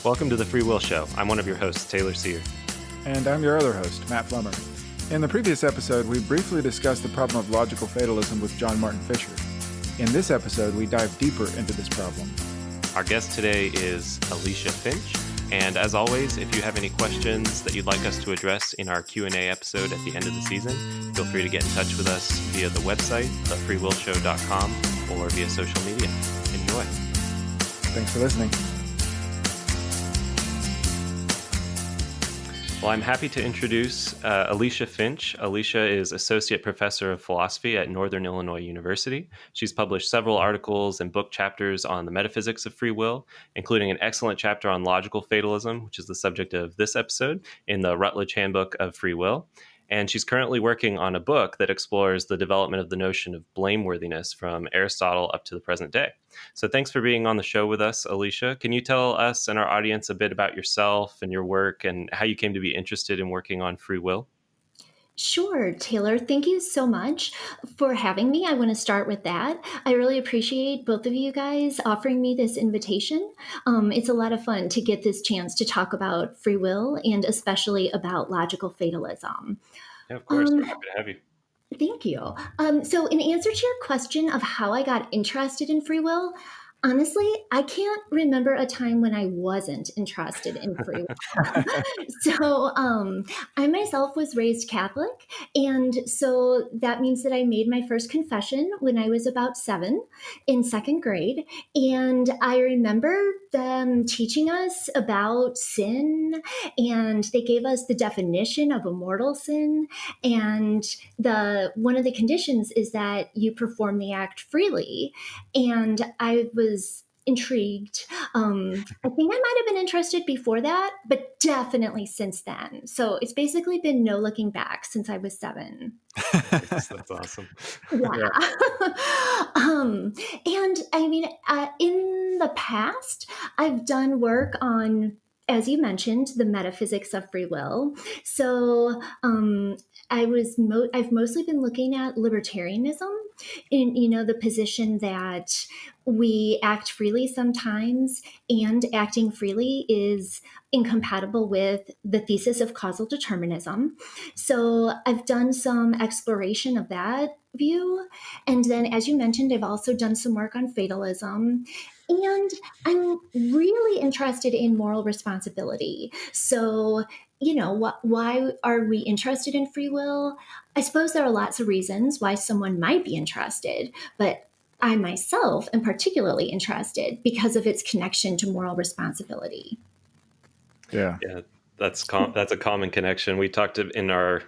Welcome to the Free Will Show. I'm one of your hosts, Taylor Sear. And I'm your other host, Matt Flummer. In the previous episode, we briefly discussed the problem of logical fatalism with John Martin Fisher. In this episode, we dive deeper into this problem. Our guest today is Alicia Finch. And as always, if you have any questions that you'd like us to address in our Q&A episode at the end of the season, feel free to get in touch with us via the website, thefreewillshow.com, or via social media. Enjoy. Thanks for listening. Well, I'm happy to introduce Alicia Finch. Alicia is Associate Professor of Philosophy at Northern Illinois University. She's published several articles and book chapters on the metaphysics of free will, including an excellent chapter on logical fatalism, which is the subject of this episode, in the Routledge Handbook of Free Will. And she's currently working on a book that explores the development of the notion of blameworthiness from Aristotle up to the present day. So thanks for being on the show with us, Alicia. Can you tell us and our audience a bit about yourself and your work and how you came to be interested in working on free will? Sure, Taylor. Thank you so much for having me. I want to start with that. I really appreciate both of you guys offering me this invitation. It's a lot of fun to get this chance to talk about free will and especially about logical fatalism. Yeah, of course. We're happy to have you. Thank you. So in answer to your question of how I got interested in free will, honestly, I can't remember a time when I wasn't interested in free will. So I myself was raised Catholic. And so that means that I made my first confession when I was about 7 in second grade. And I remember them teaching us about sin, and they gave us the definition of a mortal sin. And one of the conditions is that you perform the act freely. And I was intrigued. I think I might have been interested before that, but definitely since then. So it's basically been no looking back since I was 7. That's awesome. Yeah. And I mean, in the past, I've done work on, as you mentioned, the metaphysics of free will. So I've mostly been looking at libertarianism, in the position that we act freely sometimes, and acting freely is incompatible with the thesis of causal determinism. So I've done some exploration of that view. And then, as you mentioned, I've also done some work on fatalism. And I'm really interested in moral responsibility. So, why are we interested in free will? I suppose there are lots of reasons why someone might be interested, but I myself am particularly interested because of its connection to moral responsibility. Yeah, that's a common connection. We talked in our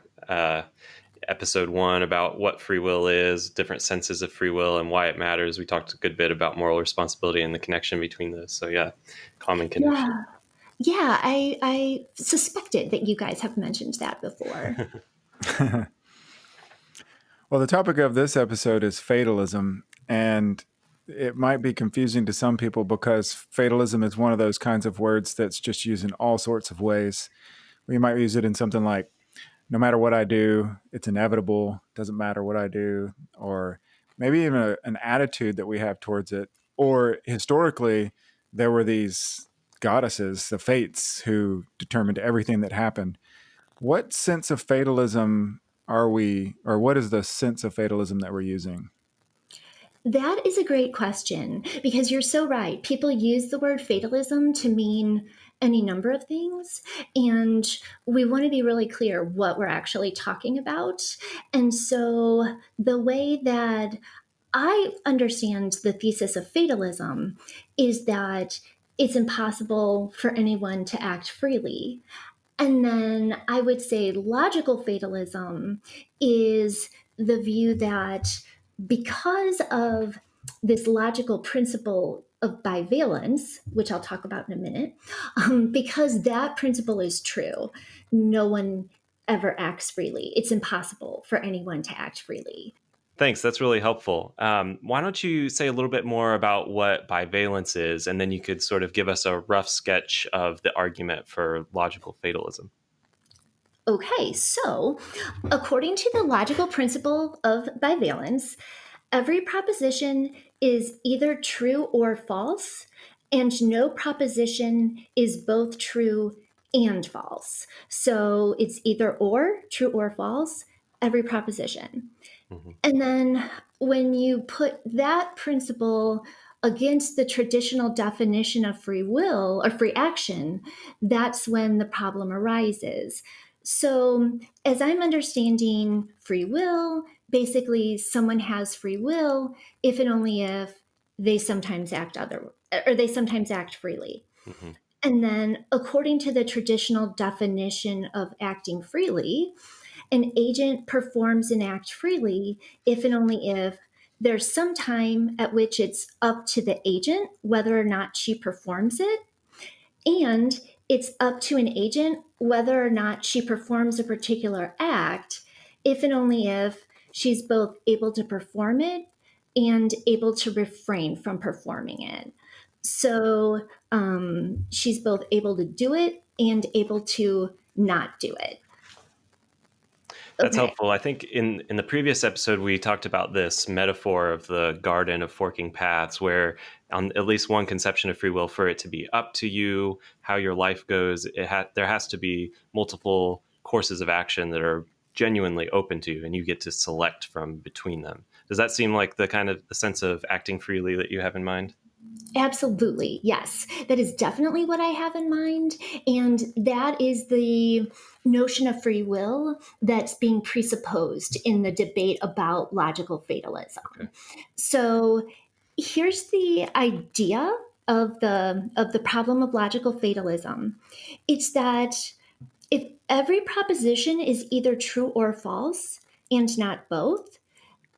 episode 1 about what free will is, different senses of free will, and why it matters. We talked a good bit about moral responsibility and the connection between those. So yeah, common connection. Yeah, I suspected that you guys have mentioned that before. Well, the topic of this episode is fatalism, and it might be confusing to some people because fatalism is one of those kinds of words that's just used in all sorts of ways. We might use it in something like, no matter what I do, it's inevitable, doesn't matter what I do, or maybe even an attitude that we have towards it. Or historically, there were these goddesses, the fates, who determined everything that happened. What sense of fatalism are we, or what is the sense of fatalism that we're using? That is a great question, because you're so right. People use the word fatalism to mean any number of things, and we want to be really clear what we're actually talking about. And so the way that I understand the thesis of fatalism is that it's impossible for anyone to act freely. And then I would say logical fatalism is the view that because of this logical principle of bivalence, which I'll talk about in a minute, because that principle is true, no one ever acts freely. It's impossible for anyone to act freely. Thanks. That's really helpful. Why don't you say a little bit more about what bivalence is, and then you could sort of give us a rough sketch of the argument for logical fatalism. Okay, so according to the logical principle of bivalence, every proposition is either true or false, And no proposition is both true and false. So it's either or, true or false, every proposition. Hmm. And then when you put that principle against the traditional definition of free will or free action, that's when the problem arises. So, as I'm understanding free will, basically someone has free will if and only if they sometimes act other or they sometimes act freely. Hmm. And then according to the traditional definition of acting freely, an agent performs an act freely if and only if there's some time at which it's up to the agent whether or not she performs it, and it's up to an agent whether or not she performs a particular act if and only if she's both able to perform it and able to refrain from performing it. So she's both able to do it and able to not do it. That's Okay. helpful. I think in the previous episode we talked about this metaphor of the garden of forking paths, where on at least one conception of free will, for it to be up to you how your life goes, there has to be multiple courses of action that are genuinely open to you, and you get to select from between them. Does that seem like the kind of the sense of acting freely that you have in mind? Absolutely. Yes. That is definitely what I have in mind. And that is the notion of free will that's being presupposed in the debate about logical Okay. fatalism. So here's the idea of the problem of logical fatalism. It's that if every proposition is either true or false and not both,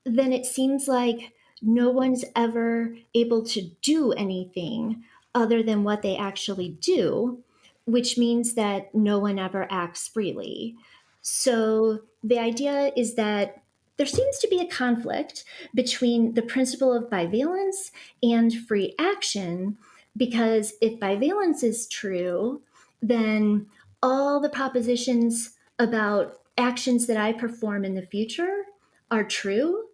then it seems like no one's ever able to do anything other than what they actually do, which means that no one ever acts freely. So the idea is that there seems to be a conflict between the principle of bivalence and free action, because if bivalence is true, then all the propositions about actions that I perform in the future are true,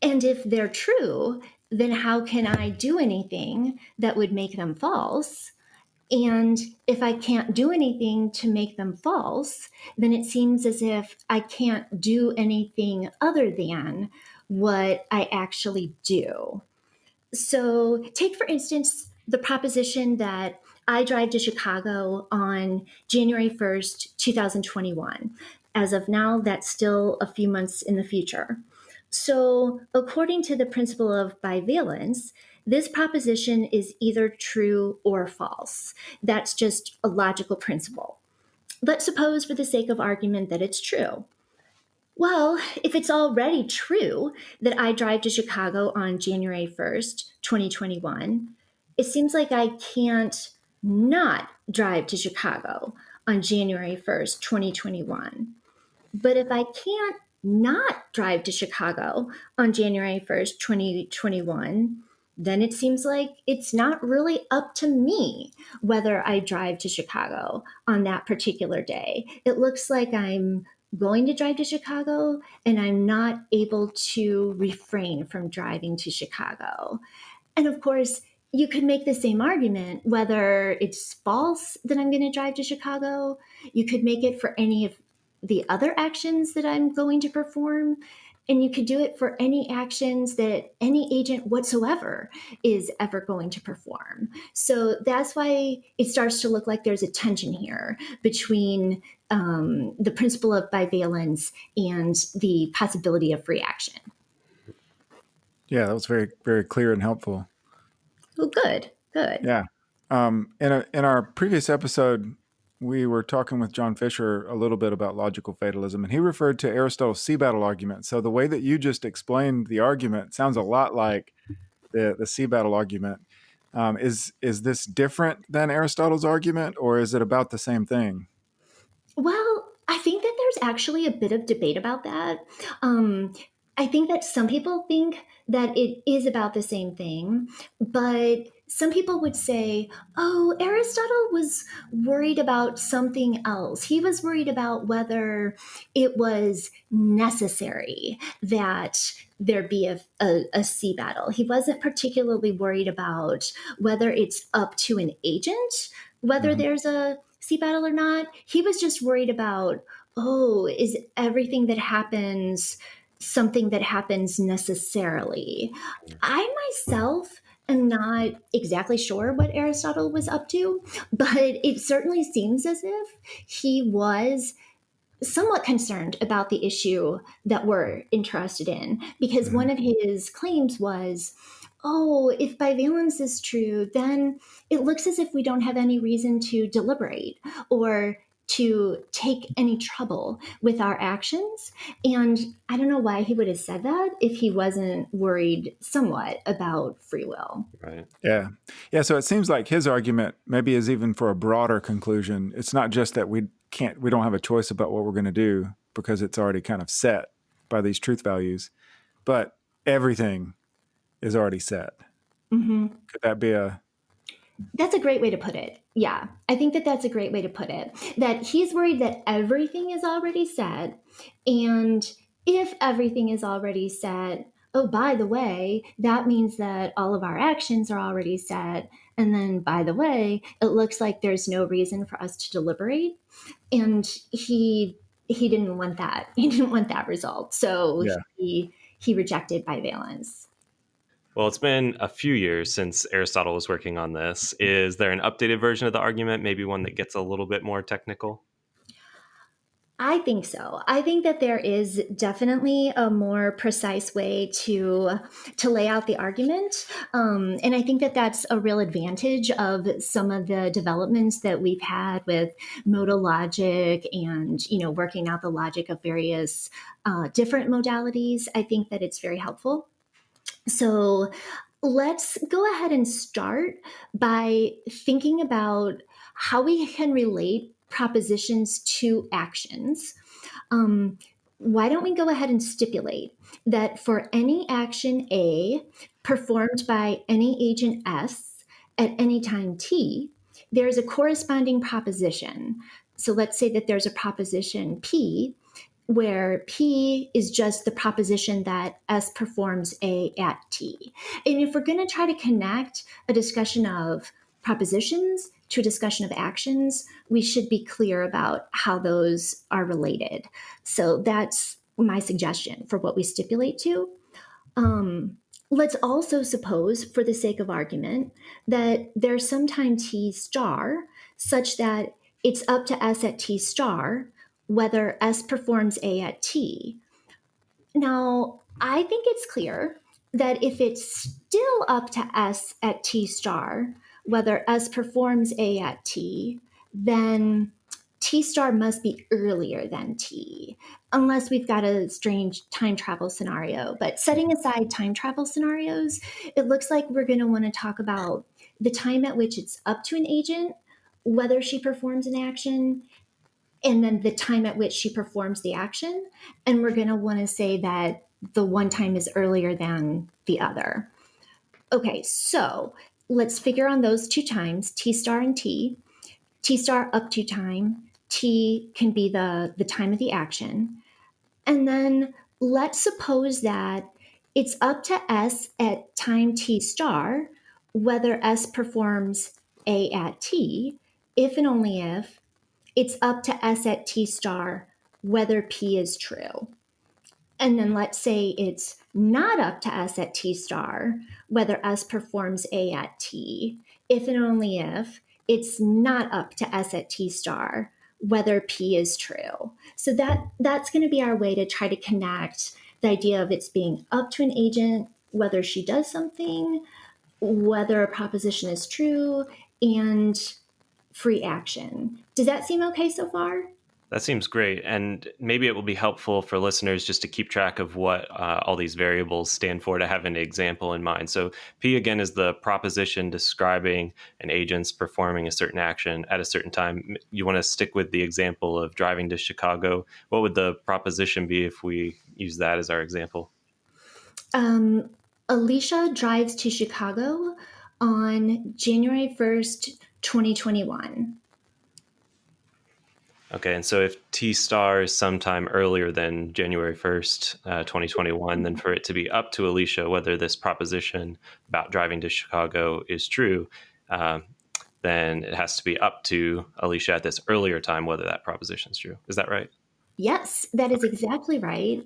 and if they're true, then how can I do anything that would make them false? And if I can't do anything to make them false, then it seems as if I can't do anything other than what I actually do. So, take for instance the proposition that I drive to Chicago on January 1st, 2021. As of now, that's still a few months in the future. So, according to the principle of bivalence, this proposition is either true or false. That's just a logical principle. Let's suppose, for the sake of argument, that it's true. Well, if it's already true that I drive to Chicago on January 1st, 2021, it seems like I can't not drive to Chicago on January 1st, 2021. But if I can't not drive to Chicago on January 1st, 2021, then it seems like it's not really up to me whether I drive to Chicago on that particular day. It looks like I'm going to drive to Chicago and I'm not able to refrain from driving to Chicago. And of course, you could make the same argument whether it's false that I'm going to drive to Chicago. You could make it for any of the other actions that I'm going to perform. And you could do it for any actions that any agent whatsoever is ever going to perform. So that's why it starts to look like there's a tension here between the principle of bivalence and the possibility of free action. Yeah, that was very, very clear and helpful. Oh, good, good. Yeah. In our previous episode, we were talking with John Fisher a little bit about logical fatalism, and he referred to Aristotle's sea battle argument. So the way that you just explained the argument sounds a lot like the sea battle argument. Is this different than Aristotle's argument, or is it about the same thing? Well, I think that there's actually a bit of debate about that. Um, I think that some people think that it is about the same thing, but some people would say, oh, Aristotle was worried about something else. He was worried about whether it was necessary that there be a sea battle. He wasn't particularly worried about whether it's up to an agent, whether Mhm. there's a sea battle or not. He was just worried about, oh, is everything that happens something that happens necessarily? I myself am not exactly sure what Aristotle was up to, but it certainly seems as if he was somewhat concerned about the issue that we're interested in, because one Mhm. of his claims was, oh, if bivalence is true, then it looks as if we don't have any reason to deliberate or to take any trouble with our actions. And I don't know why he would have said that if he wasn't worried somewhat about free will. Right. Yeah. Yeah. So it seems like his argument maybe is even for a broader conclusion. It's not just that we don't have a choice about what we're going to do because it's already kind of set by these truth values, but everything is already set. Mm-hmm. Could that be a, That's a great way to put it. Yeah, I think that that's a great way to put it. That he's worried that everything is already said. And if everything is already said, oh, by the way, that means that all of our actions are already said. And then, by the way, it looks like there's no reason for us to deliberate. And he didn't want that. He didn't want that result. So yeah. he rejected bivalence. Well, it's been a few years since Aristotle was working on this. Is there an updated version of the argument, maybe one that gets a little bit more technical? I think so. I think that there is definitely a more precise way to lay out the argument, and I think that that's a real advantage of some of the developments that we've had with modal logic and working out the logic of various different modalities. I think that it's very helpful. So let's go ahead and start by thinking about how we can relate propositions to actions. um, why don't we go ahead and stipulate that for any action A performed by any agent S at any time T, there's a corresponding proposition. So let's say that there's a proposition P where P is just the proposition that S performs A at T. And if we're going to try to connect a discussion of propositions to a discussion of actions, we should be clear about how those are related. So that's my suggestion for what we stipulate to. Um, let's also suppose, for the sake of argument, that there's some time T star such that it's up to S at T star whether S performs A at T. Now, I think it's clear that if it's still up to S at T star, whether S performs A at T, then T star must be earlier than T, unless we've got a strange time travel scenario. But setting aside time travel scenarios, it looks like we're going to want to talk about the time at which it's up to an agent, whether she performs an action, and then the time at which she performs the action. And we're going to want to say that the one time is earlier than the other. Okay, so let's figure on those two times, T star and T. T star up to time, T can be the time of the action. And then let's suppose that it's up to S at time T star whether S performs A at T, if and only if it's up to S at T star whether P is true. And then let's say it's not up to S at T star whether S performs A at T, if and only if it's not up to S at T star whether P is true. So that's going to be our way to try to connect the idea of it's being up to an agent, whether she does something, whether a proposition is true, and free action. Does that seem okay so far? That seems great. And maybe it will be helpful for listeners just to keep track of what all these variables stand for, to have an example in mind. So, P again is the proposition describing an agent's performing a certain action at a certain time. You want to stick with the example of driving to Chicago. What would the proposition be if we use that as our example? Um, Alicia drives to Chicago on January 1st, 2021. Okay, and so if T star is sometime earlier than January 1st, 2021, then for it to be up to Alicia whether this proposition about driving to Chicago is true, um, then it has to be up to Alicia at this earlier time whether that proposition is true. Is that right? Yes, that is Okay. exactly right.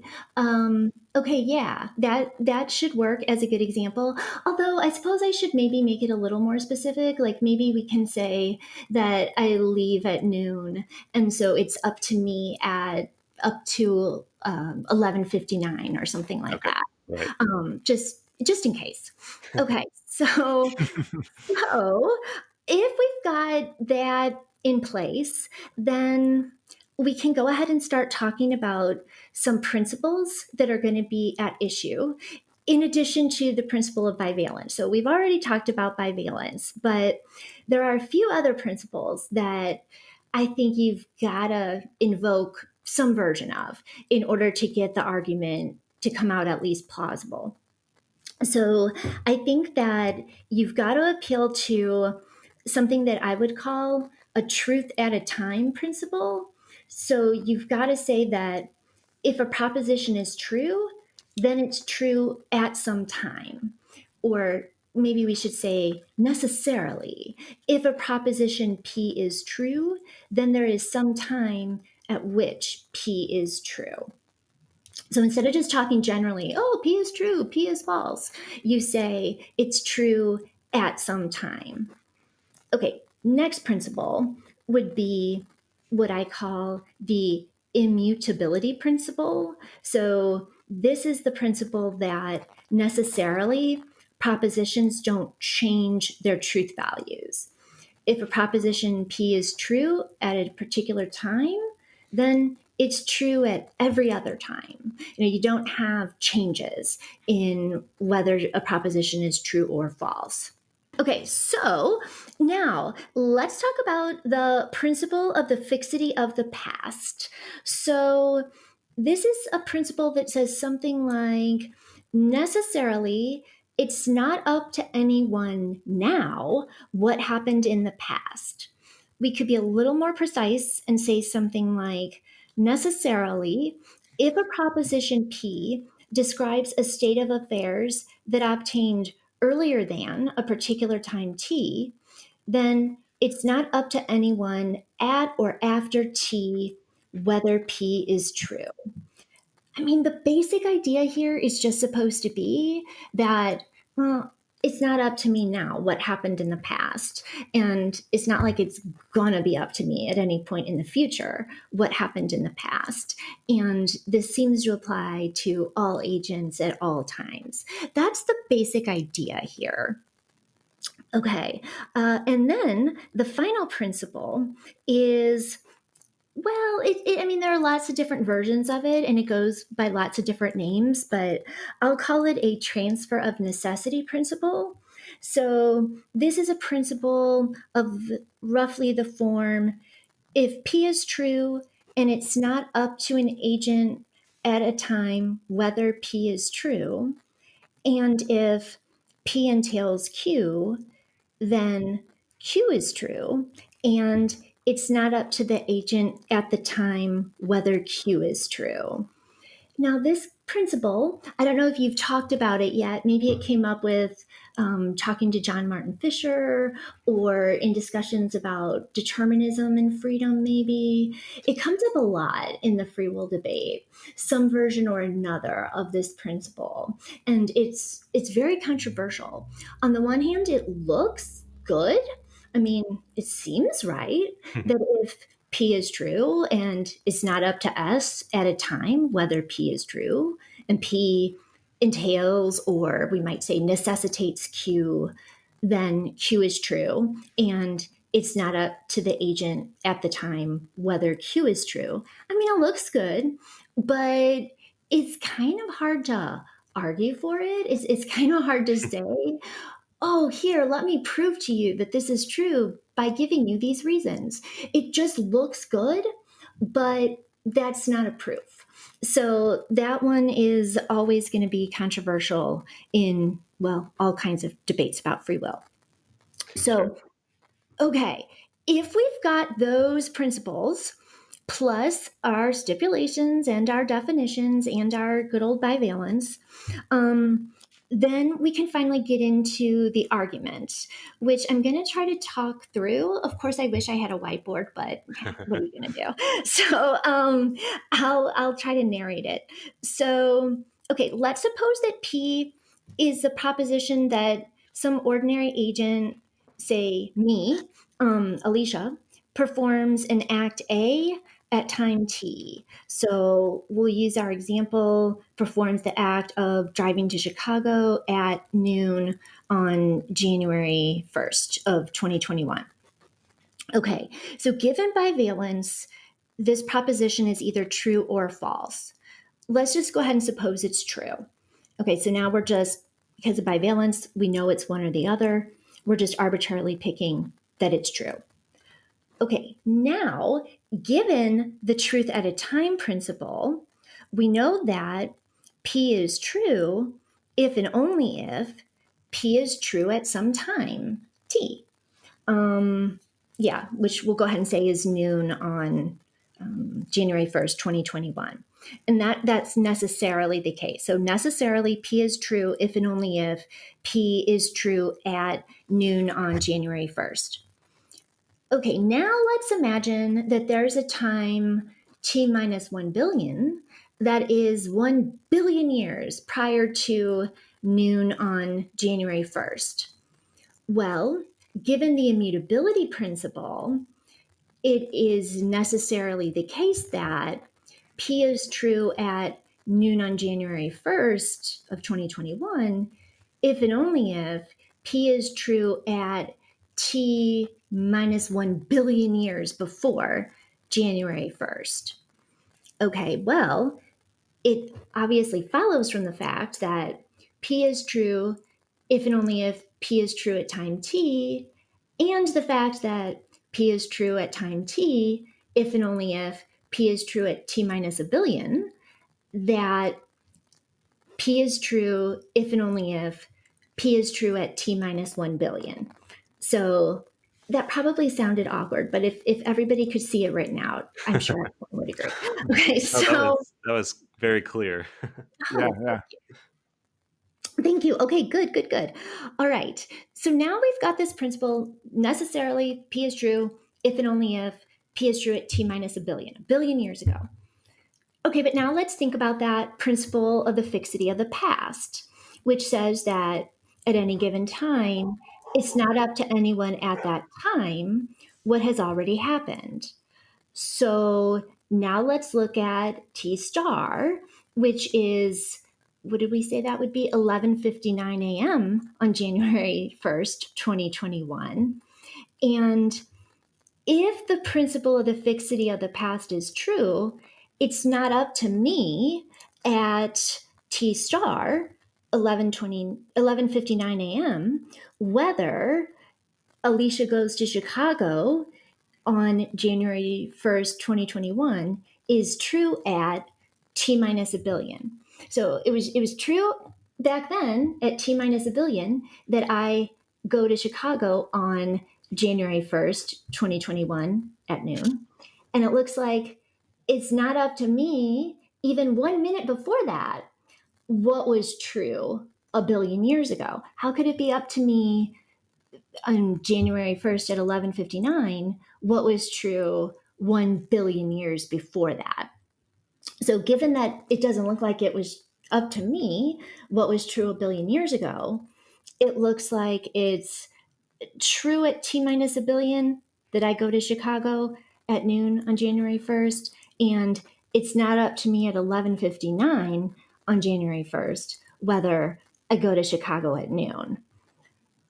Okay, yeah, that should work as a good example. Although I suppose I should maybe make it a little more specific. Like maybe we can say that I leave at noon, and so it's up to me at up to 11:59 or something like Okay. that. Right. Just in case. Okay, so if we've got that in place, then we can go ahead and start talking about some principles that are going to be at issue in addition to the principle of bivalence. So we've already talked about bivalence, but there are a few other principles that I think you've got to invoke some version of in order to get the argument to come out at least plausible. So I think that you've got to appeal to something that I would call a truth at a time principle. So you've got to say that if a proposition is true, then it's true at some time. Or maybe we should say necessarily. If a proposition P is true, then there is some time at which P is true. So instead of just talking generally, oh, P is true, P is false, you say it's true at some time. Okay, next principle would be what I call the immutability principle. So this is the principle that necessarily propositions don't change their truth values. If a proposition P is true at a particular time, then it's true at every other time. You don't have changes in whether a proposition is true or false. Okay, so now let's talk about the principle of the fixity of the past. So this is a principle that says something like necessarily it's not up to anyone now what happened in the past. We could be a little more precise and say something like necessarily if a proposition P describes a state of affairs that obtained earlier than a particular time t, then it's not up to anyone at or after t whether p is true. I mean, the basic idea here is just supposed to be that, well, it's not up to me now what happened in the past. And it's not like it's gonna be up to me at any point in the future what happened in the past. And this seems to apply to all agents at all times. That's the basic idea here. Okay. And then the final principle is well, I mean, there are lots of different versions of it, and it goes by lots of different names, but I'll call it a transfer of necessity principle. So, this is a principle of roughly the form if P is true and it's not up to an agent at a time whether P is true, and if P entails Q, then Q is true, and it's not up to the agent at the time whether Q is true. Now, this principle, I don't know if you've talked about it yet. Maybe it came up with talking to John Martin Fisher or in discussions about determinism and freedom, maybe. It comes up a lot in the free will debate, some version or another of this principle. And it's very controversial. On the one hand, it looks good. I mean, it seems right that if P is true and it's not up to us at a time whether P is true, and P entails, or we might say necessitates Q, then Q is true. And it's not up to the agent at the time whether Q is true. I mean, it looks good, but it's kind of hard to argue for it. It's kind of hard to say, oh, here, let me prove to you that this is true by giving you these reasons. It just looks good, but that's not a proof. So that one is always going to be controversial in, well, all kinds of debates about free will. So, okay, if we've got those principles plus our stipulations and our definitions and our good old bivalence, then we can finally get into the argument, which I'm going to try to talk through. Of course, I wish I had a whiteboard, but what are you going to do? So I'll try to narrate it. So, okay, let's suppose that P is the proposition that some ordinary agent, say me, Alicia, performs an act A at time t. So we'll use our example, performs the act of driving to Chicago at noon on January 1st of 2021. Okay, so given bivalence, this proposition is either true or false. Let's just go ahead and suppose it's true. Okay, so now we're just, because of bivalence, we know it's one or the other. We're just arbitrarily picking that it's true. Okay, now, given the truth at a time principle, we know that P is true if and only if P is true at some time T. Which we'll go ahead and say is noon on January 1st, 2021. And that's necessarily the case. So necessarily P is true if and only if P is true at noon on January 1st. Okay, now let's imagine that there's a time t minus 1 billion that is 1 billion years prior to noon on January 1st. Well, given the immutability principle, it is necessarily the case that P is true at noon on January 1st of 2021 if and only if P is true at T minus 1 billion years before January 1st. Okay, well, it obviously follows from the fact that P is true if and only if P is true at time T, and the fact that P is true at time T if and only if P is true at T minus a billion, that P is true if and only if P is true at T minus 1 billion. So that probably sounded awkward, but if everybody could see it written out, I'm sure everyone would agree. Okay, so that was very clear. Yeah. Thank you. Okay, good. All right. So now we've got this principle, necessarily P is true if and only if P is true at T minus a billion years ago. Okay, but now let's think about that principle of the fixity of the past, which says that at any given time, it's not up to anyone at that time what has already happened. So now let's look at T star, which is, what did we say that would be? 11:59 a.m. on January 1st, 2021. And if the principle of the fixity of the past is true, it's not up to me at T star 11:59 a.m. whether Alicia goes to Chicago on January 1st, 2021 is true at T minus a billion. So it was true back then at T minus a billion that I go to Chicago on January 1st, 2021 at noon. And it looks like it's not up to me, even 1 minute before that, what was true a billion years ago. How could it be up to me on January 1st at 11:59 what was true 1 billion years before that? So given that it doesn't look like it was up to me what was true a billion years ago, it looks like it's true at T minus a billion that I go to Chicago at noon on January 1st, and it's not up to me at 11:59 on January 1st whether I go to Chicago at noon.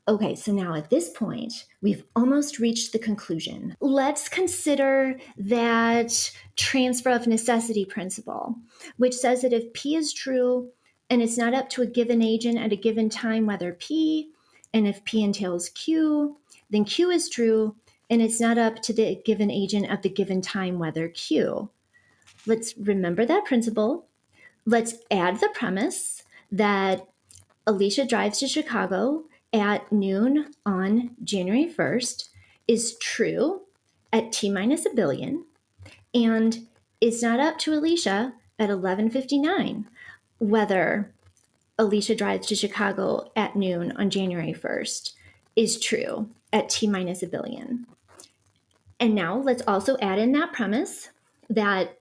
Okay, so now at this point, we've almost reached the conclusion. Let's consider that transfer of necessity principle, which says that if P is true and it's not up to a given agent at a given time, whether P, and if P entails Q, then Q is true and it's not up to the given agent at the given time, whether Q. Let's remember that principle. Let's add the premise that Alicia drives to Chicago at noon on January 1st is true at T minus a billion, and it's not up to Alicia at 11:59 whether Alicia drives to Chicago at noon on January 1st is true at T minus a billion. And now let's also add in that premise that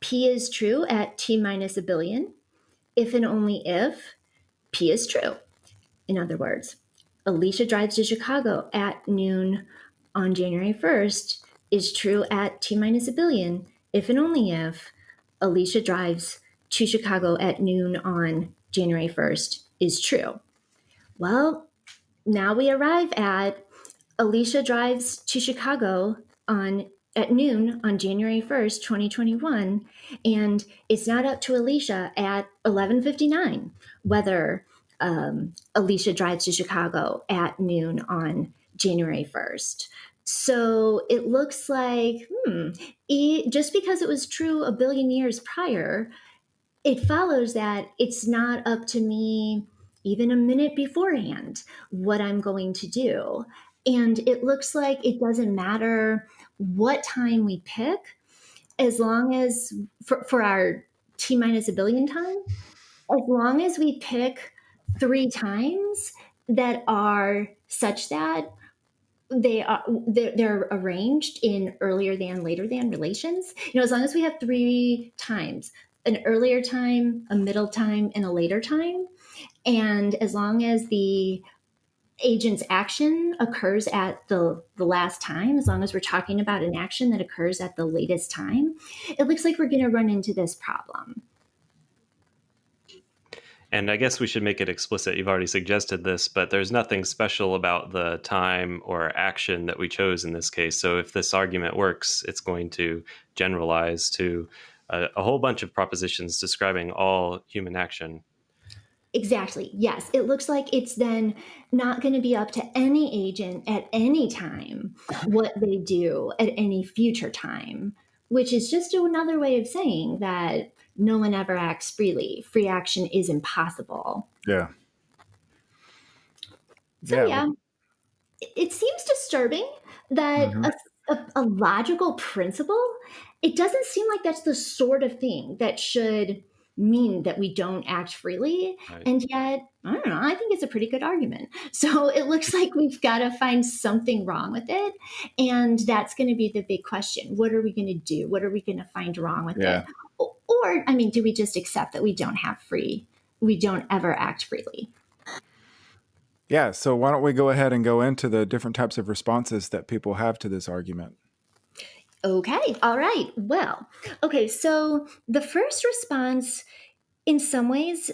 P is true at T minus a billion if and only if P is true. In other words, Alicia drives to Chicago at noon on January 1st is true at T minus a billion if and only if Alicia drives to Chicago at noon on January 1st is true. Well, now we arrive at Alicia drives to Chicago at noon on January 1st, 2021, and it's not up to Alicia at 11:59 whether Alicia drives to Chicago at noon on January 1st. So it looks like, just because it was true a billion years prior, it follows that it's not up to me even a minute beforehand what I'm going to do. And it looks like it doesn't matter what time we pick, as long as for our T minus a billion time, as long as we pick 3 times that are such that they're arranged in earlier than later than relations. As long as we have 3 times, an earlier time, a middle time, and a later time, and as long as the agent's action occurs at the last time, as long as we're talking about an action that occurs at the latest time, it looks like we're going to run into this problem. And I guess we should make it explicit. You've already suggested this, but there's nothing special about the time or action that we chose in this case. So if this argument works, it's going to generalize to a whole bunch of propositions describing all human action. Exactly. Yes. It looks like it's then not going to be up to any agent at any time what they do at any future time, which is just another way of saying that no one ever acts freely. Free action is impossible. Yeah. So, yeah, it seems disturbing that a logical principle, it doesn't seem like that's the sort of thing that should mean that we don't act freely. Right. And yet, I don't know, I think it's a pretty good argument. So it looks like we've got to find something wrong with it. And that's going to be the big question. What are we going to do? What are we going to find wrong with it? Or, do we just accept that we don't ever act freely? Yeah, so why don't we go ahead and go into the different types of responses that people have to this argument? Okay, all right. Well, okay, so the first response in some ways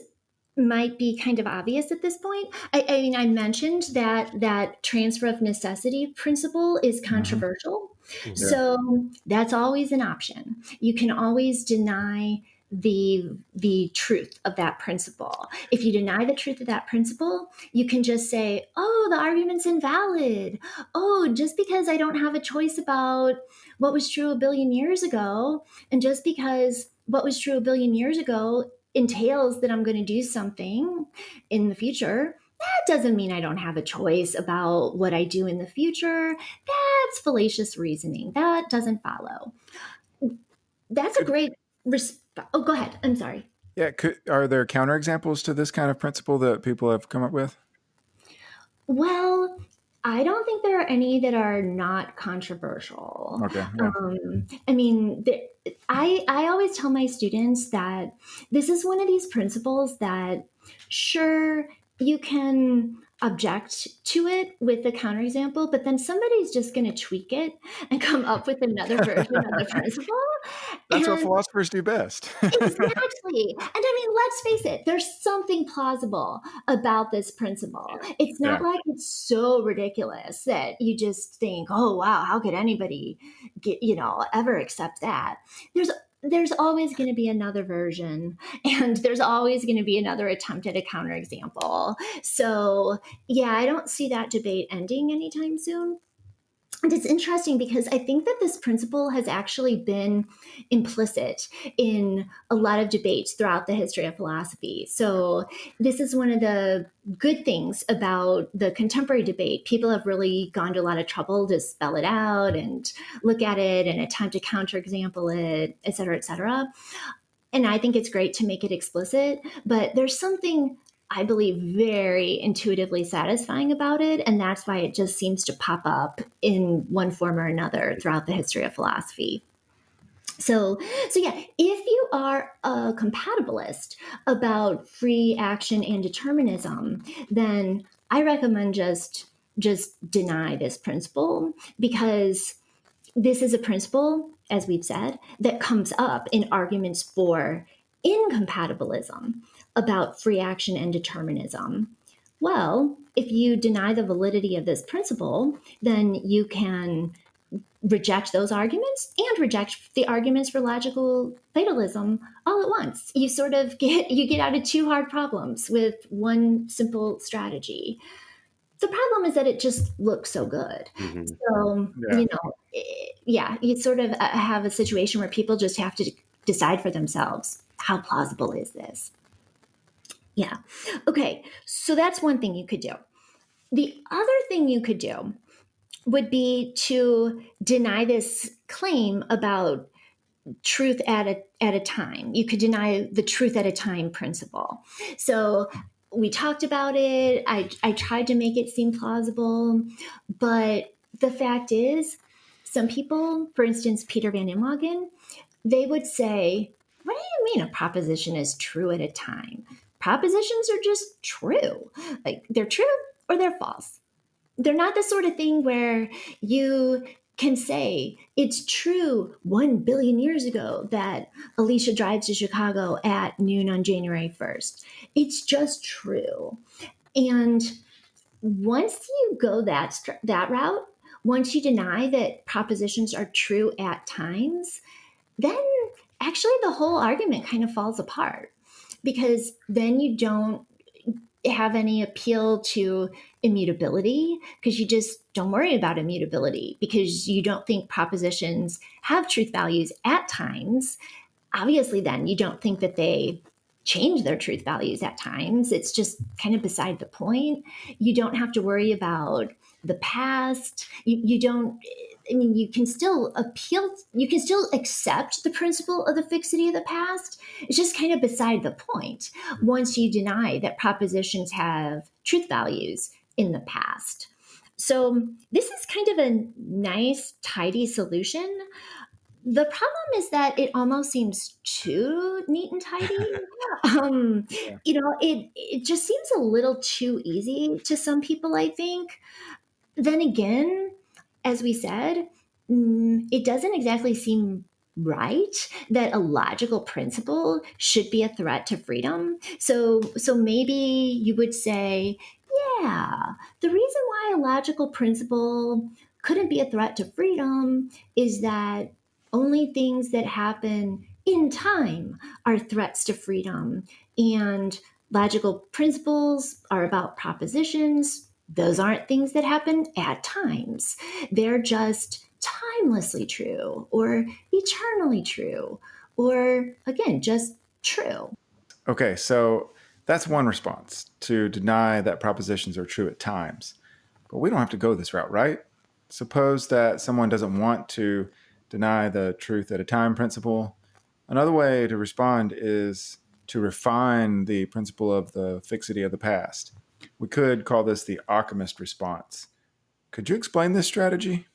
might be kind of obvious at this point. I mentioned that transfer of necessity principle is controversial. Mm-hmm. So that's always an option. You can always deny the truth of that principle. If you deny the truth of that principle, you can just say, oh, the argument's invalid. Oh, just because I don't have a choice about what was true a billion years ago, and just because what was true a billion years ago entails that I'm going to do something in the future, that doesn't mean I don't have a choice about what I do in the future. That's fallacious reasoning. That doesn't follow. That's a great response. Oh, go ahead. I'm sorry. Yeah, are there counterexamples to this kind of principle that people have come up with? Well, I don't think there are any that are not controversial. Okay. Yeah. I always tell my students that this is one of these principles that, sure, you can object to it with the counterexample, but then somebody's just going to tweak it and come up with another version of the principle. That's what philosophers do best. Exactly. And let's face it, there's something plausible about this principle. It's not like it's so ridiculous that you just think, oh, wow, how could anybody ever accept that? There's always going to be another version, and there's always going to be another attempt at a counterexample. So, yeah, I don't see that debate ending anytime soon. And it's interesting because I think that this principle has actually been implicit in a lot of debates throughout the history of philosophy. So, this is one of the good things about the contemporary debate. People have really gone to a lot of trouble to spell it out and look at it and attempt to counterexample it, et cetera, et cetera. And I think it's great to make it explicit, but there's something I believe very intuitively satisfying about it. And that's why it just seems to pop up in one form or another throughout the history of philosophy. So yeah, if you are a compatibilist about free action and determinism, then I recommend just deny this principle, because this is a principle, as we've said, that comes up in arguments for incompatibilism about free action and determinism. Well, if you deny the validity of this principle, then you can reject those arguments and reject the arguments for logical fatalism all at once. You sort of get out of two hard problems with one simple strategy. The problem is that it just looks so good. Mm-hmm. So, Yeah. yeah, you sort of have a situation where people just have to decide for themselves, how plausible is this? Yeah. Okay. So that's one thing you could do. The other thing you could do would be to deny this claim about truth at a time. You could deny the truth at a time principle. So we talked about it. I tried to make it seem plausible, but the fact is, some people, for instance, Peter Van Imwagen, they would say, "What do you mean a proposition is true at a time? Propositions are just true. Like, they're true or they're false. They're not the sort of thing where you can say it's true 1 billion years ago that Alicia drives to Chicago at noon on January 1st. It's just true." And once you go that route, once you deny that propositions are true at times, then actually the whole argument kind of falls apart, because then you don't have any appeal to immutability, because you just don't worry about immutability, because you don't think propositions have truth values at times. Obviously, then you don't think that they change their truth values at times. It's just kind of beside the point. You don't have to worry about the past. You don't, I mean, you can still accept the principle of the fixity of the past. It's just kind of beside the point once you deny that propositions have truth values in the past. So this is kind of a nice, tidy solution. The problem is that it almost seems too neat and tidy. Yeah. It just seems a little too easy to some people, I think. Then again, as we said, it doesn't exactly seem right that a logical principle should be a threat to freedom. So maybe you would say, yeah, the reason why a logical principle couldn't be a threat to freedom is that only things that happen in time are threats to freedom. And logical principles are about propositions. Those aren't things that happen at times. They're just timelessly true or eternally true, or again, just true. Okay, so that's one response, to deny that propositions are true at times. But we don't have to go this route, right? Suppose that someone doesn't want to deny the truth at a time principle. Another way to respond is to refine the principle of the fixity of the past. We could call this the alchemist response. Could you explain this strategy?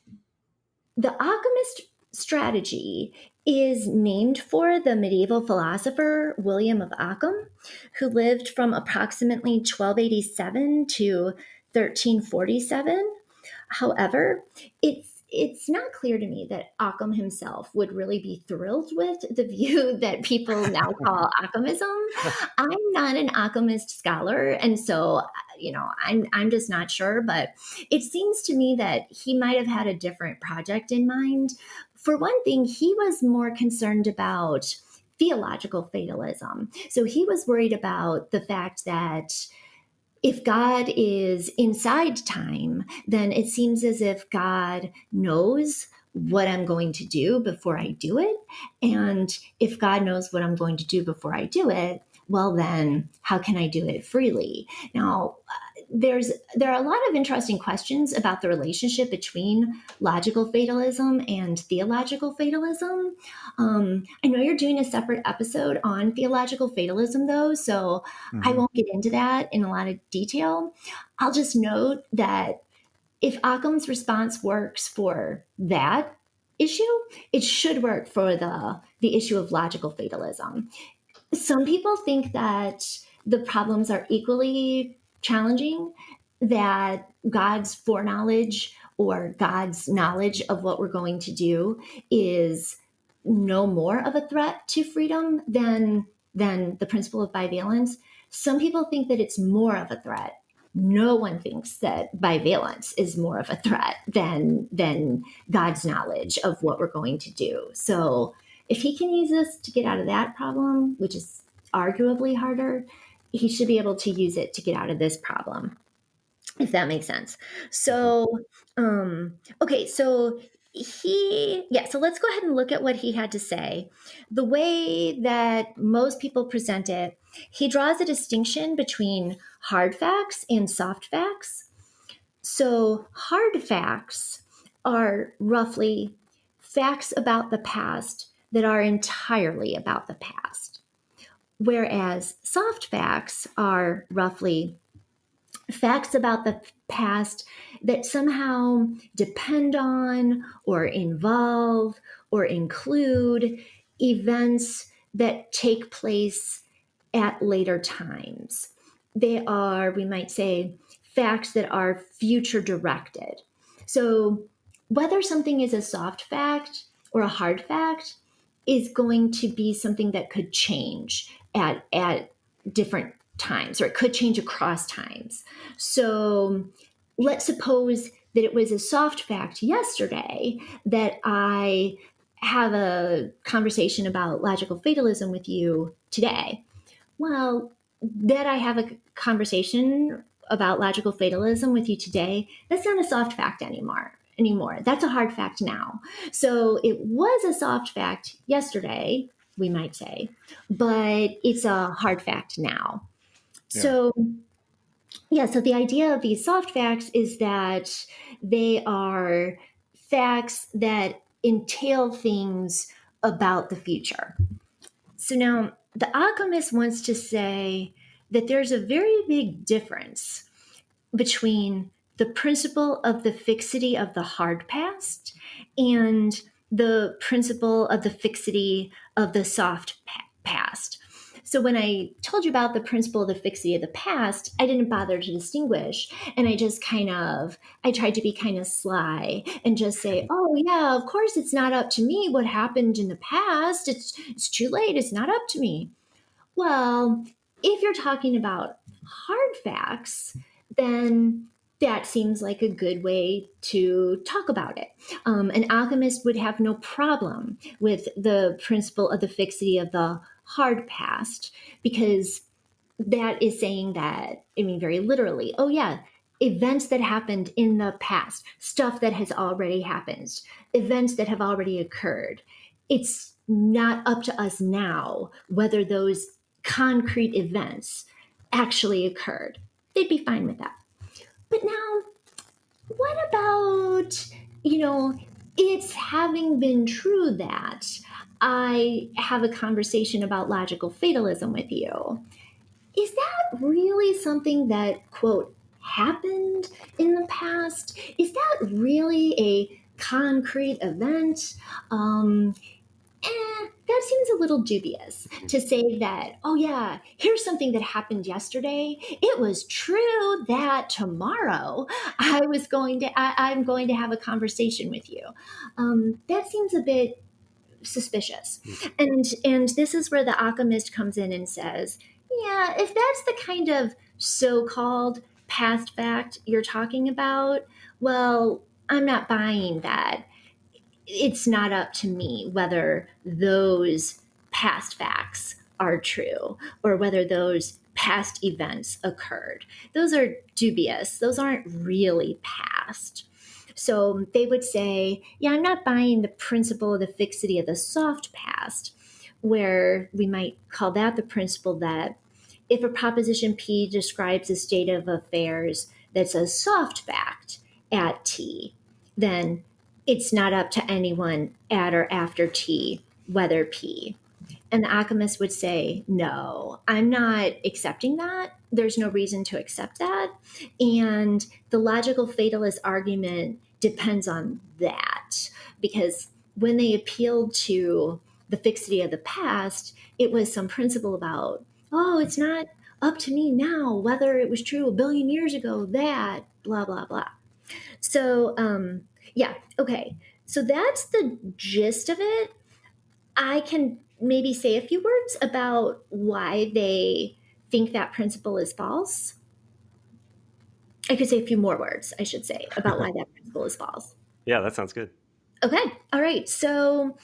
The alchemist strategy is named for the medieval philosopher William of Ockham, who lived from approximately 1287 to 1347. However, it's not clear to me that Occam himself would really be thrilled with the view that people now call Ockhamism. I'm not an Occamist scholar, and so I'm just not sure. But it seems to me that he might have had a different project in mind. For one thing, he was more concerned about theological fatalism. So he was worried about the fact that if God is inside time, then it seems as if God knows what I'm going to do before I do it. And if God knows what I'm going to do before I do it, well, then how can I do it freely? Now, there are a lot of interesting questions about the relationship between logical fatalism and theological fatalism. I know you're doing a separate episode on theological fatalism, though, so I Hmm. won't get into that in a lot of detail. I'll just note that if Occam's response works for that issue, it should work for the issue of logical fatalism. Some people think that the problems are equally challenging, that God's foreknowledge or God's knowledge of what we're going to do is no more of a threat to freedom than the principle of bivalence. Some people think that it's more of a threat. No one thinks that bivalence is more of a threat than God's knowledge of what we're going to do. So if he can use this to get out of that problem, which is arguably harder, he should be able to use it to get out of this problem, if that makes sense. So, okay, so so let's go ahead and look at what he had to say. The way that most people present it, he draws a distinction between hard facts and soft facts. So, hard facts are roughly facts about the past that are entirely about the past, whereas soft facts are roughly facts about the past that somehow depend on or involve or include events that take place at later times. They are, we might say, facts that are future directed. So, whether something is a soft fact or a hard fact is going to be something that could change at different times, or it could change across times. So, let's suppose that it was a soft fact yesterday that I have a conversation about logical fatalism with you today. Well, that I have a conversation about logical fatalism with you today, that's not a soft fact anymore. That's a hard fact now. So it was a soft fact yesterday, we might say, but it's a hard fact now. Yeah. So so the idea of these soft facts is that they are facts that entail things about the future. So now the alchemist wants to say that there's a very big difference between the principle of the fixity of the hard past and the principle of the fixity of the soft past. So when I told you about the principle of the fixity of the past, I didn't bother to distinguish, and I tried to be kind of sly and just say, "Oh yeah, of course it's not up to me what happened in the past. It's too late. It's not up to me." Well, if you're talking about hard facts, then that seems like a good way to talk about it. An alchemist would have no problem with the principle of the fixity of the hard past, because that is saying that, I mean, very literally, oh, yeah, events that happened in the past, stuff that has already happened, events that have already occurred. It's not up to us now whether those concrete events actually occurred. They'd be fine with that. But now, what about, it's having been true that I have a conversation about logical fatalism with you? Is that really something that, quote, happened in the past? Is that really a concrete event? That seems a little dubious to say that, oh, yeah, here's something that happened yesterday. It was true that tomorrow I'm going to have a conversation with you. That seems a bit suspicious. And this is where the alchemist comes in and says, yeah, if that's the kind of so-called past fact you're talking about, well, I'm not buying that. It's not up to me whether those past facts are true or whether those past events occurred. Those are dubious. Those aren't really past. So they would say, yeah, I'm not buying the principle of the fixity of the soft past, where we might call that the principle that if a proposition P describes a state of affairs that's a soft fact at T, then it's not up to anyone at or after T whether P. And the alchemist would say, no, I'm not accepting that. There's no reason to accept that. And the logical fatalist argument depends on that. Because when they appealed to the fixity of the past, it was some principle about, oh, it's not up to me now whether it was true a billion years ago, that, blah, blah, blah. So, yeah, okay. So that's the gist of it. I can maybe say a few words about why they think that principle is false. I could say a few more words, I should say, about why that principle is false. Yeah, that sounds good. Okay, all right. So,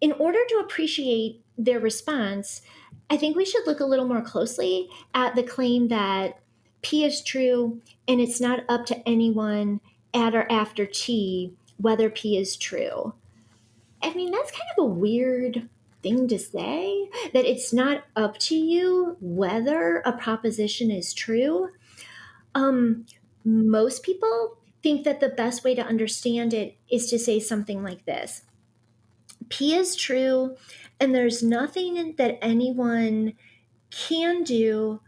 in order to appreciate their response, I think we should look a little more closely at the claim that P is true and it's not up to anyone at or after T whether P is true. I mean, that's kind of a weird thing to say, that it's not up to you whether a proposition is true. Um, Most people think that the best way to understand it is to say something like this: P is true, and there's nothing that anyone can do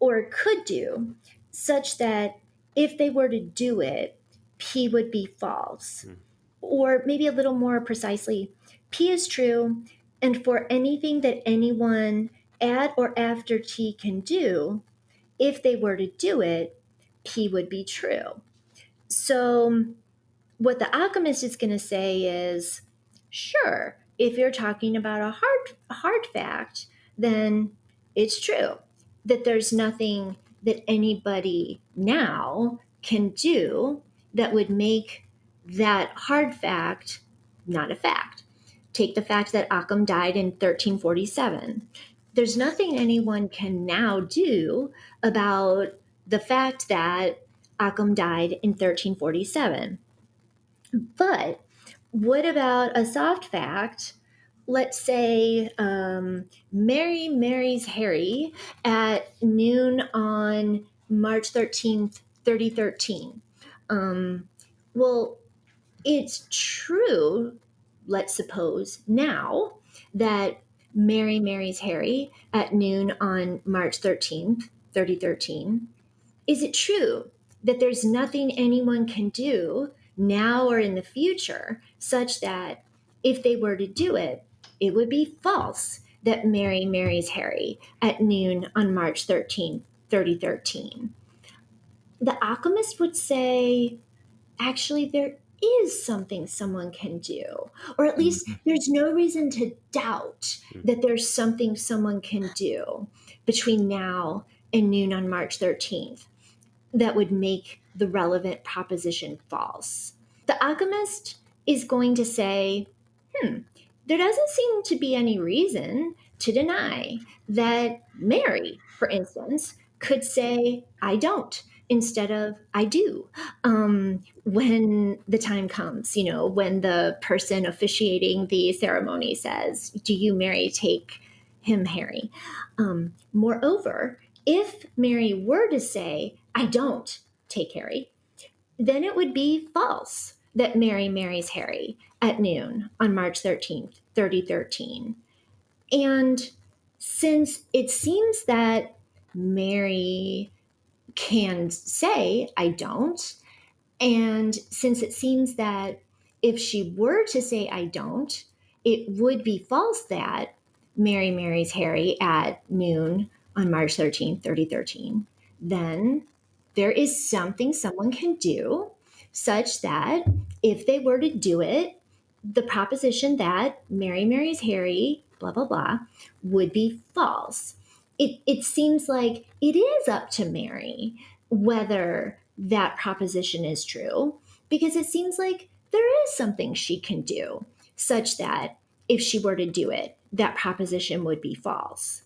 or could do such that if they were to do it, P would be false. Mm. Or maybe a little more precisely, P is true, and for anything that anyone at or after T can do, if they were to do it, P would be true. So what the alchemist is going to say is, sure, if you're talking about a hard fact, then it's true that there's nothing that anybody now can do that would make that hard fact not a fact. Take the fact that Occam died in 1347. There's nothing anyone can now do about the fact that Occam died in 1347. But what about a soft fact? Let's say Mary marries Harry at noon on March 13th, 3013. Well, it's true, let's suppose, now that Mary marries Harry at noon on March 13th, 3013. Is it true that there's nothing anyone can do now or in the future such that if they were to do it, it would be false that Mary marries Harry at noon on March 13th, 3013? The alchemist would say, actually, there is something someone can do, or at least there's no reason to doubt that there's something someone can do between now and noon on March 13th that would make the relevant proposition false. The alchemist is going to say, there doesn't seem to be any reason to deny that Mary, for instance, could say, I don't, instead of I do, when the time comes, when the person officiating the ceremony says, do you, Mary, take him, Harry? Moreover, if Mary were to say, I don't take Harry, then it would be false that Mary marries Harry at noon on March 13th, 3013. And since it seems that Mary can say, I don't, and since it seems that if she were to say, I don't, it would be false that Mary marries Harry at noon on March 13th, 3013, then there is something someone can do such that if they were to do it, the proposition that Mary marries Harry, blah, blah, blah, would be false. It seems like it is up to Mary whether that proposition is true, because it seems like there is something she can do such that if she were to do it, that proposition would be false.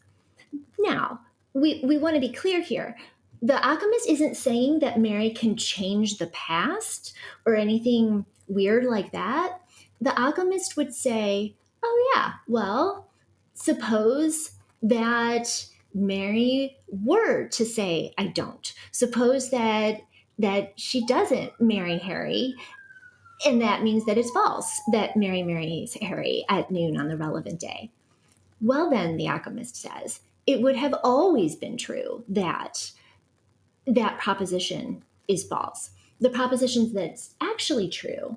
Now, we want to be clear here. The alchemist isn't saying that Mary can change the past or anything weird like that. The alchemist would say, oh, yeah, well, suppose that Mary were to say, I don't. Suppose that she doesn't marry Harry, and that means that it's false that Mary marries Harry at noon on the relevant day. Well, then, the alchemist says, it would have always been true that that proposition is false. The proposition that's actually true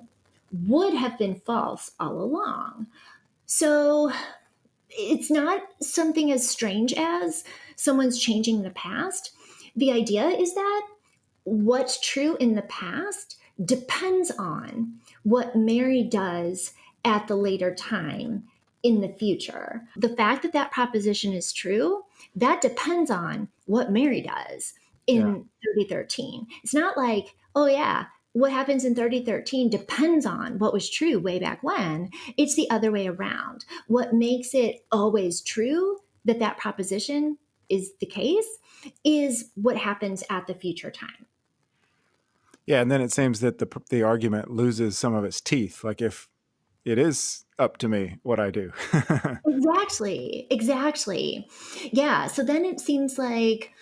would have been false all along. So it's not something as strange as someone's changing the past. The idea is that what's true in the past depends on what Mary does at the later time in the future. The fact that that proposition is true, that depends on what Mary does Yeah. in 3013. It's not like, oh, yeah, what happens in 3013 depends on what was true way back when. It's the other way around. What makes it always true that that proposition is the case is what happens at the future time. Yeah, and then it seems that the argument loses some of its teeth. Like if it is up to me what I do. Exactly, exactly. Yeah, so then it seems like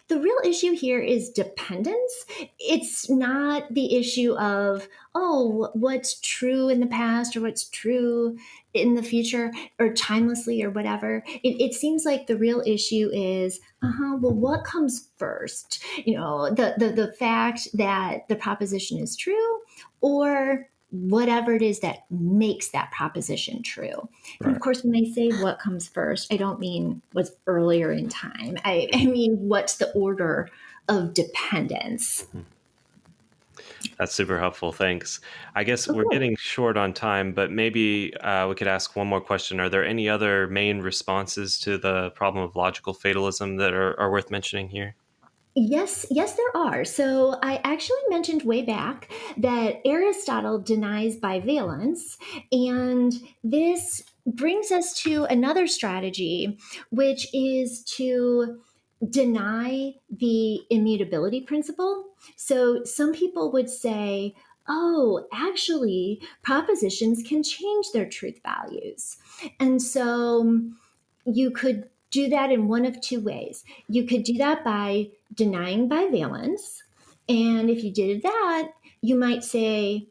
the real issue here is dependence. It's not the issue of, oh, what's true in the past or what's true in the future or timelessly or whatever. It seems like the real issue is, well, what comes first? The fact that the proposition is true, or whatever it is that makes that proposition true. And of Right. course, when I say what comes first, I don't mean what's earlier in time. I mean what's the order of dependence. That's super helpful. Thanks. I guess we're Okay. getting short on time, but maybe we could ask one more question. Are there any other main responses to the problem of logical fatalism that are worth mentioning here? Yes, there are. So I actually mentioned way back that Aristotle denies bivalence, and this brings us to another strategy, which is to deny the immutability principle. So some people would say, oh, actually, propositions can change their truth values. And so you could do that in one of two ways. You could do that by denying bivalence. And if you did that, you might say,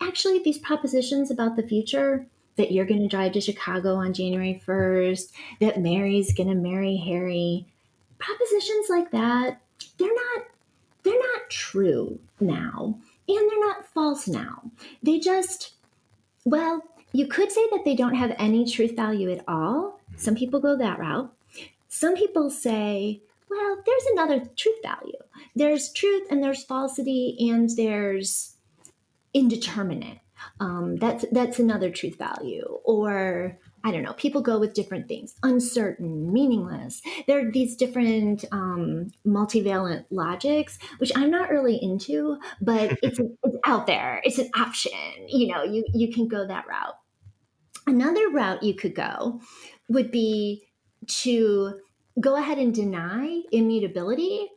actually, these propositions about the future, that you're going to drive to Chicago on January 1st, that Mary's going to marry Harry, propositions like that, they're not true now, and they're not false now. They just, well, you could say that they don't have any truth value at all. Some people go that route. Some people say, well, there's another truth value. There's truth and there's falsity and there's indeterminate. That's another truth value. Or I don't know. People go with different things: uncertain, meaningless. There are these different multivalent logics, which I'm not really into, but it's out there. It's an option. You can go that route. Another route you could go would be to go ahead and deny immutability,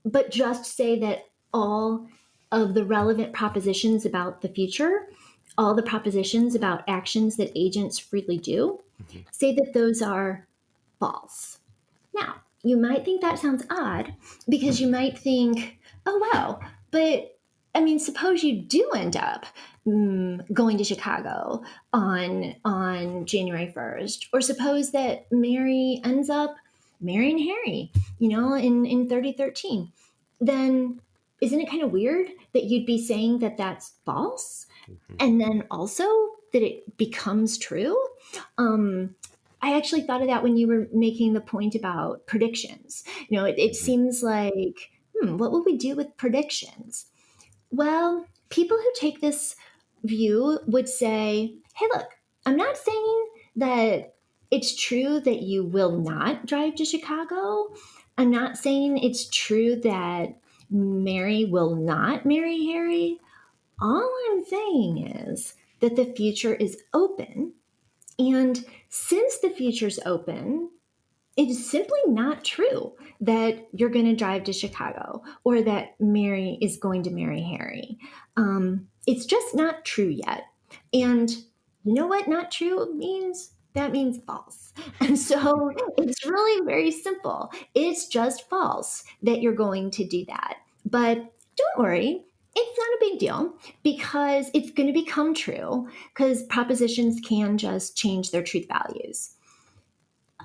but just say that all of the relevant propositions about the future, all the propositions about actions that agents freely do, Mhm. say that those are false. Now, you might think that sounds odd because you might think, oh, wow, but I mean, suppose you do end up going to Chicago on January 1st, or suppose that Mary ends up marrying Harry, in 3013. Then isn't it kind of weird that you'd be saying that that's false? Mhm. And then also that it becomes true? Um, I actually thought of that when you were making the point about predictions. It Mhm. seems like, what would we do with predictions? Well, people who take this view would say, hey, look, I'm not saying that it's true that you will not drive to Chicago. I'm not saying it's true that Mary will not marry Harry. All I'm saying is that the future is open. And since the future's open, it is simply not true that you're going to drive to Chicago or that Mary is going to marry Harry. It's just not true yet. And you know what not true means? That means false. And so it's really very simple. It's just false that you're going to do that. But don't worry, it's not a big deal because it's going to become true because propositions can just change their truth values.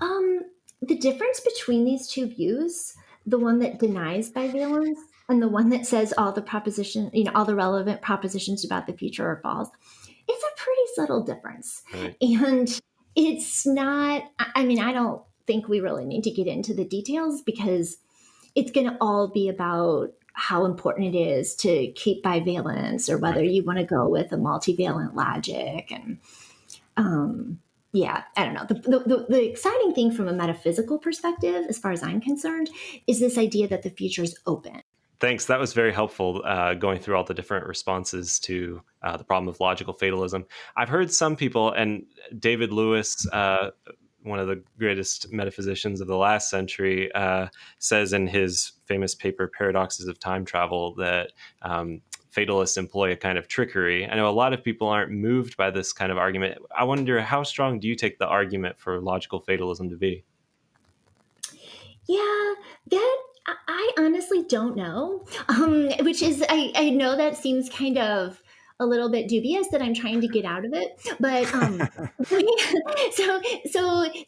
Um, the difference between these two views, the one that denies bivalence and the one that says all the proposition, all the relevant propositions about the future are false, it's a pretty subtle difference. Right. And it's not, I mean, I don't think we really need to get into the details because it's going to all be about how important it is to keep bivalence or whether Right. you want to go with a multivalent logic. And yeah, I don't know. The exciting thing from a metaphysical perspective, as far as I'm concerned, is this idea that the future is open. Thanks. That was very helpful, going through all the different responses to the problem of logical fatalism. I've heard some people, and David Lewis, one of the greatest metaphysicians of the last century, says in his famous paper, Paradoxes of Time Travel, that fatalists employ a kind of trickery. I know a lot of people aren't moved by this kind of argument. I wonder, how strong do you take the argument for logical fatalism to be? Yeah, that I honestly don't know. Which is, I know that seems kind of a little bit dubious that I'm trying to get out of it, but so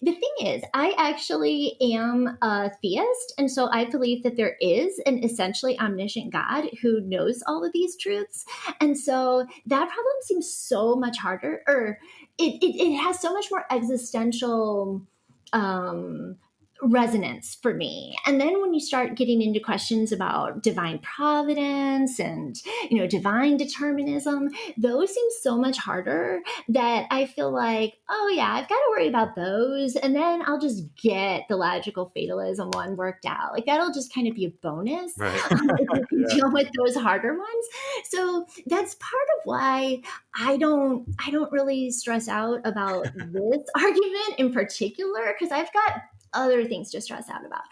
the thing is, I actually am a theist, and so I believe that there is an essentially omniscient God who knows all of these truths, and so that problem seems so much harder, or it has so much more existential. Um, Resonance for me. And then when you start getting into questions about divine providence and divine determinism, those seem so much harder that I feel like, oh yeah, I've got to worry about those, and then I'll just get the logical fatalism one worked out. Like that'll just kind of be a bonus Right. if you can Yeah. deal with those harder ones. So that's part of why I don't really stress out about this argument in particular, because I've got other things to stress out about.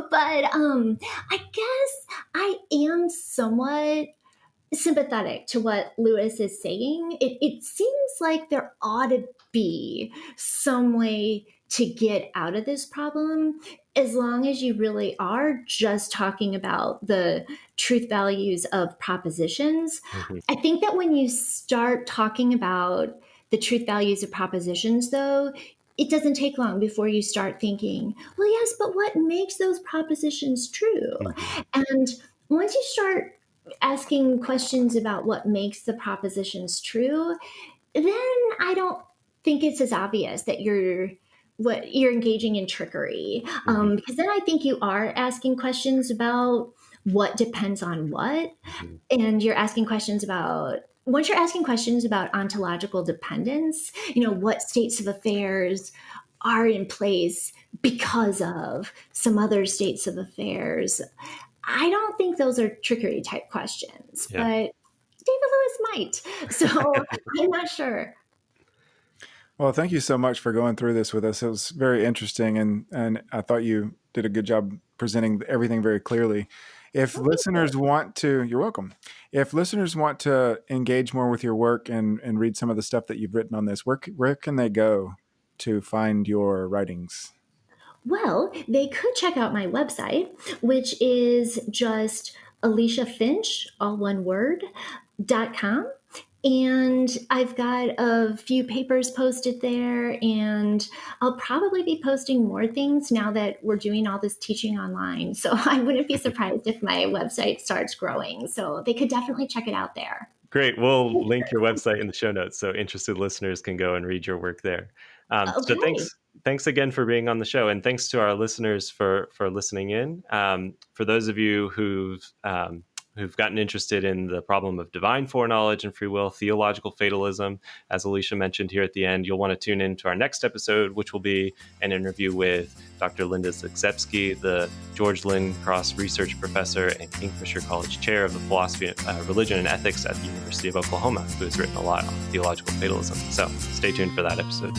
But I guess I am somewhat sympathetic to what Lewis is saying. It seems like there ought to be some way to get out of this problem as long as you really are just talking about the truth values of propositions. Mhm. I think that when you start talking about the truth values of propositions, though, it doesn't take long before you start thinking, well, yes, but what makes those propositions true? Mhm. And once you start asking questions about what makes the propositions true, then I don't think it's as obvious that you're engaging in trickery. Mhm. Because then I think you are asking questions about what depends on what, Mhm. and you're asking questions about once you're asking questions about ontological dependence, what states of affairs are in place because of some other states of affairs. I don't think those are trickery type questions, Yeah. but David Lewis might. So I'm not sure. Well, thank you so much for going through this with us. It was very interesting, and I thought you did a good job presenting everything very clearly. If Oh, thank you. listeners want to, you're welcome. If listeners want to engage more with your work and read some of the stuff that you've written on this, where can they go to find your writings? Well, they could check out my website, which is just Alicia Finch, all one word, .com. And I've got a few papers posted there, and I'll probably be posting more things now that we're doing all this teaching online. So I wouldn't be surprised if my website starts growing. So they could definitely check it out there. Great. We'll link your website in the show notes so interested listeners can go and read your work there. So Okay. thanks again for being on the show, and thanks to our listeners for listening in. For those of you who've gotten interested in the problem of divine foreknowledge and free will, theological fatalism, as Alicia mentioned here at the end, you'll want to tune in to our next episode, which will be an interview with Dr. Linda Zagzebski, the George Lynn Cross Research Professor and Kingfisher College Chair of the Philosophy, Religion, and Ethics at the University of Oklahoma, who has written a lot on theological fatalism. So stay tuned for that episode.